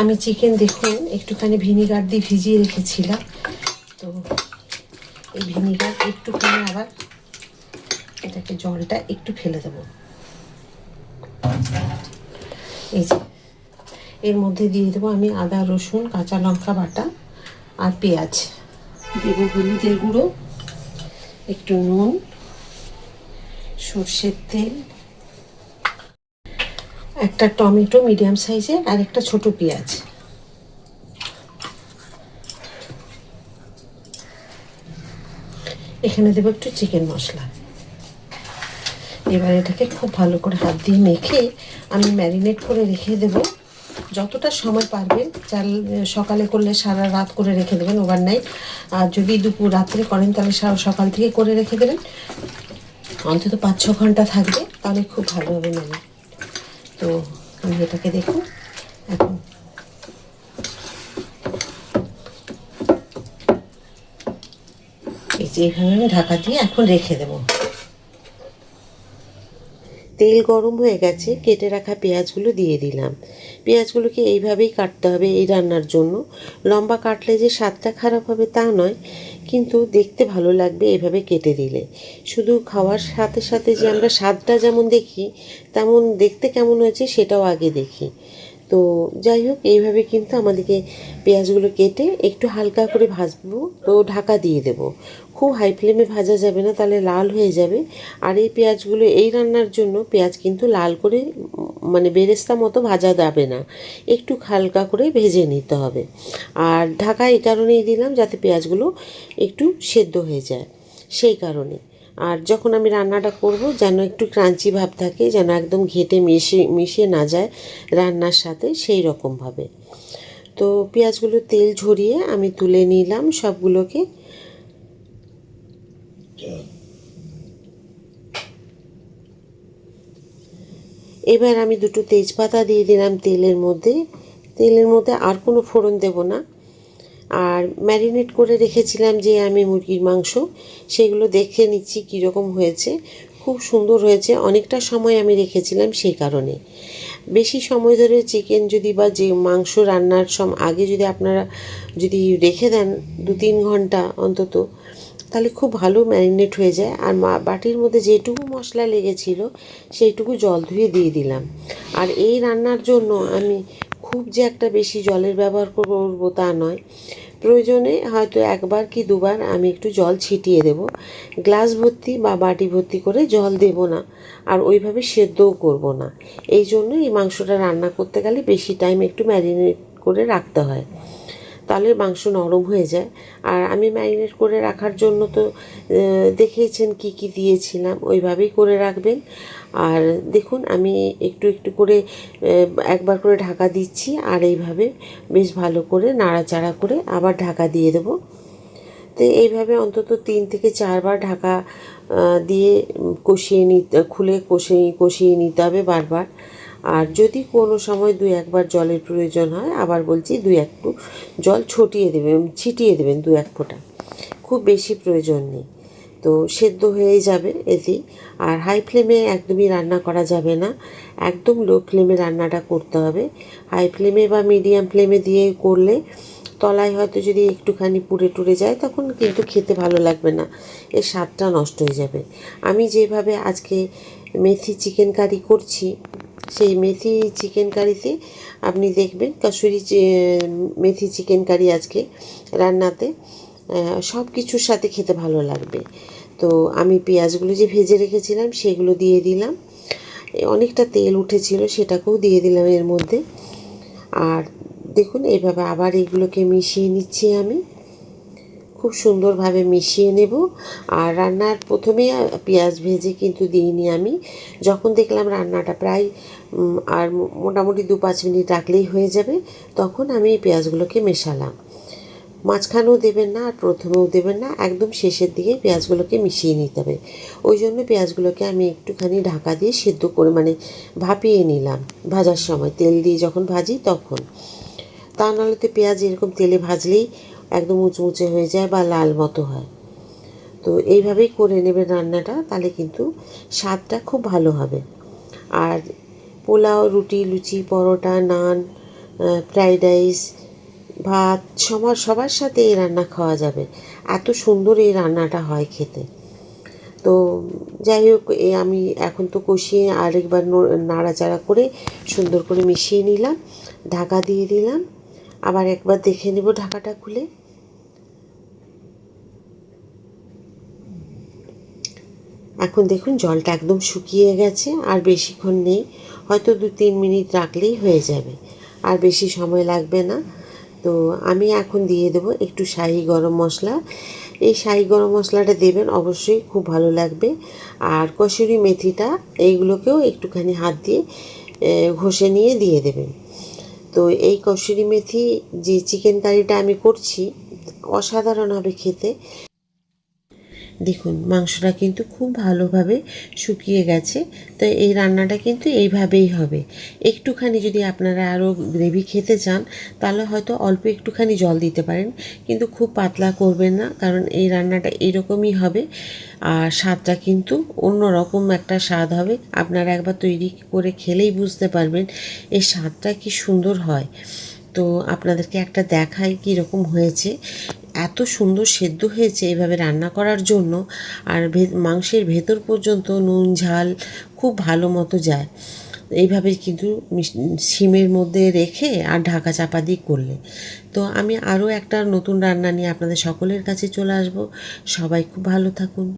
আমি চিকেন দেখুন একটুখানি ভিনিগার দিয়ে ভিজিয়ে রেখেছিলাম, তো এই ভিনিগার একটুখানি আবার এটাকে জলটা একটু ফেলে দেবো। এই যে এর মধ্যে দিয়ে দেবো আমি আদা রসুন কাঁচা লঙ্কা বাটা আর পেঁয়াজ, দেবো হলুদের গুঁড়ো, একটু নুন, সর্ষের তেল, একটা টমেটো মিডিয়াম সাইজের আর একটা ছোট পেঁয়াজ, এখানে দেবো একটু চিকেন মশলা। এবার এটাকে খুব ভালো করে হাত দিয়ে মেখে আমি ম্যারিনেট করে রেখে দেব যতটা সময় পারবেন। চাল সকালে করলে সারা রাত করে রেখে দেবেন ওভারনাইট, আর যদি দুপুর রাত্রে করেন তাহলে সকাল থেকে করে রেখে দেবেন, অন্তত 5-6 ঘন্টা থাকবে, তাহলে খুব ভালো হবে মানে। তো আমি এটাকে দেখুন এখন এই যে এইভাবে আমি ঢাকা দিয়ে এখন রেখে দেবো। তেল গরম হয়ে গেছে, কেটে রাখা পেঁয়াজগুলো দিয়ে দিলাম। পেঁয়াজগুলোকে এইভাবেই কাটতে হবে এই রান্নার জন্য। লম্বা কাটলে যে স্বাদটা খারাপ হবে তা নয়, কিন্তু দেখতে ভালো লাগবে এভাবে কেটে দিলে। শুধু খাওয়ার সাথে সাথে যে আমরা স্বাদটা যেমন দেখি তেমন দেখতে কেমন হয়েছে সেটাও আগে দেখি। তো যাই হোক, এইভাবে কিন্তু আমাদেরকে পেঁয়াজগুলো কেটে একটু হালকা করে ভাজবো, তো ঢাকা দিয়ে দেব। খুব হাই ফ্লেমে ভাজা যাবে না, তাহলে লাল হয়ে যাবে। আর এই পেঁয়াজগুলো এই রান্নার জন্য পেঁয়াজ কিন্তু লাল করে মানে বেরেস্তা মতো ভাজা যাবে না, একটু হালকা করে ভেজে নিতে হবে। আর ঢাকা এই কারণেই দিলাম যাতে পেঁয়াজগুলো একটু সেদ্ধ হয়ে যায়, সেই কারণে। আর যখন আমি রান্নাটা করব যেন একটু ক্রাঞ্চি ভাব থাকে, যেন একদম ঘেঁটে মিশে না যায় রান্নার সাথে, সেই রকমভাবে। তো পেঁয়াজগুলো তেল ঝরিয়ে আমি তুলে নিলাম সবগুলোকে। এবার আমি দুটো তেজপাতা দিয়ে দিলাম তেলের মধ্যে। তেলের মধ্যে আর কোনো ফোড়ন দেব না। আর ম্যারিনেট করে রেখেছিলাম যে আমি মুরগির মাংস, সেগুলো দেখে নিচ্ছি কীরকম হয়েছে। খুব সুন্দর হয়েছে, অনেকটা সময় আমি রেখেছিলাম সেই কারণে। বেশি সময় ধরে চিকেন যদি বা যে মাংস রান্নার আগে যদি আপনারা যদি রেখে দেন 2-3 ঘন্টা অন্তত, তাহলে খুব ভালো ম্যারিনেট হয়ে যায়। আর বাটির মধ্যে যেটুকু মশলা লেগেছিল সেইটুকু জল ধুয়ে দিয়ে দিলাম। আর এই রান্নার জন্য আমি খুব যে একটা বেশি জলের ব্যবহার করবো তা নয়, প্রয়োজনে হয়তো 1বার কি 2বার আমি একটু জল ছিটিয়ে দেব। গ্লাস ভর্তি বা বাটি ভর্তি করে জল দেব না, আর ওইভাবে সেদ্ধও করব না। এই জন্য এই মাংসটা রান্না করতে গেলে বেশি টাইম একটু ম্যারিনেট করে রাখতে হয়, তাহলে মাংস নরম হয়ে যায়। আর আমি ম্যারিনেট করে রাখার জন্য তো দেখেইছেন কি কি দিয়েছিলাম, ওইভাবেই করে রাখবেন। আর দেখুন আমি একটু একটু করে একবার করে ঢাকা দিচ্ছি, আর এইভাবে বেশ ভালো করে নাড়াচাড়া করে আবার ঢাকা দিয়ে দেবো। তো এইভাবে অন্তত 3 থেকে 4 বার ঢাকা দিয়ে কষিয়ে নিতে হবে বারবার। আর যদি কোনো সময় 2-1 বার জলের প্রয়োজন হয়, আবার বলছি 2-1 জল ছিটিয়ে দেবেন 2-1 ফোঁটা, খুব বেশি প্রয়োজন নেই। তো সেদ্ধ হয়ে যাবে এতেই। আর হাই ফ্লেমে একদমই রান্না করা যাবে না, একদম লো ফ্লেমে রান্নাটা করতে হবে। হাই ফ্লেমে বা মিডিয়াম ফ্লেমে দিয়ে করলে তলায় হয়তো যদি একটুখানি পুড়ে টুড়ে যায় তখন কিন্তু খেতে ভালো লাগবে না, এর স্বাদটা নষ্ট হয়ে যাবে। আমি যেভাবে আজকে মেথি চিকেন কারি করছি, সেই মেথি চিকেন কারিতে আপনি দেখবেন কাসুরি মেথি চিকেন কারি আজকে রান্নাতে সব কিছুর সাথে খেতে ভালো লাগবে। তো আমি পেঁয়াজগুলো যে ভেজে রেখেছিলাম সেগুলো দিয়ে দিলাম, অনেকটা তেল উঠেছিল সেটাকেও দিয়ে দিলাম এর মধ্যে। আর দেখুন এইভাবে আবার এগুলোকে মিশিয়ে নিচ্ছি আমি, খুব সুন্দরভাবে মিশিয়ে নেব। আর রান্নার প্রথমেই পেঁয়াজ ভেজে কিন্তু দিইনি আমি, যখন দেখলাম রান্নাটা প্রায় আর মোটামুটি 2-5 মিনিট রাখলেই হয়ে যাবে, তখন আমি পেঁয়াজগুলোকে মেশালাম। মাঝখানেও দেবেন না আর প্রথমেও দেবেন না, একদম শেষের দিকে পেঁয়াজগুলোকে মিশিয়ে নিতে হবে। ওই জন্য পেঁয়াজগুলোকে আমি একটুখানি ঢাকা দিয়ে সেদ্ধ করে মানে ভাপিয়ে নিলাম ভাজার সময়, তেল দিয়ে যখন ভাজি তখন। তা নাহলে তো পেঁয়াজ এরকম তেলে ভাজলেই একদম মুচমুচে হয়ে যায় বা লাল মতো হয়। তো এইভাবেই করে নেবেন রান্নাটা, তাহলে কিন্তু স্বাদটা খুব ভালো হবে। আর পোলাও, রুটি, লুচি, পরোটা, নান, ফ্রাইড রাইস, ভাত, সবার সাথে এই রান্না খাওয়া যাবে। এত সুন্দর এই রান্নাটা হয় খেতে। তো যাই হোক, আমি এখন তো কষিয়ে আরেকবার নাড়াচাড়া করে সুন্দর করে মিশিয়ে নিলাম, ঢাকা দিয়ে দিলাম। আবার একবার দেখে নেব ঢাকাটা খুলে। এখন দেখুন জলটা একদম শুকিয়ে গেছে, আর বেশিক্ষণ নেই, হয়তো 2-3 মিনিট রাখলেই হয়ে যাবে, আর বেশি সময় লাগবে না। তো আমি এখন দিয়ে দেবো একটু শাহি গরম মশলা। এই শাহি গরম মশলাটা দেবেন অবশ্যই, খুব ভালো লাগবে। আর কসুরি মেথিটা, এইগুলোকেও একটুখানি হাত দিয়ে ঘষে নিয়ে দিয়ে দেবেন। তো এই কসুরি মেথি যে চিকেন কারিটা আমি করছি, অসাধারণ হবে খেতে। দেখুন মাংসটা কিন্তু খুব ভালোভাবে শুকিয়ে গেছে। তো এই রান্নাটা কিন্তু এইভাবেই হবে। একটুখানি যদি আপনারা আরও গ্রেভি খেতে চান, তাহলে হয়তো অল্প একটুখানি জল দিতে পারেন, কিন্তু খুব পাতলা করবেন না, কারণ এই রান্নাটা এইরকমই হবে। আর স্বাদটা কিন্তু অন্য রকম একটা স্বাদ হবে। আপনারা একবার তৈরি করে খেলেই বুঝতে পারবেন এই স্বাদটা কি সুন্দর হয়। তো আপনাদেরকে একটা দেখাই কীরকম হয়েছে। এত সুন্দর সেদ্ধ হয়েছে এইভাবে রান্না করার জন্য। আর মাংসের ভেতর পর্যন্ত নুন ঝাল খুব ভালো মতো যায় এইভাবে, কিন্তু সিমের মধ্যে রেখে আর ঢাকা চাপা দিয়ে করলে। তো আমি আরও একটা নতুন রান্না নিয়ে আপনাদের সকলের কাছে চলে আসব। সবাই খুব ভালো থাকুন।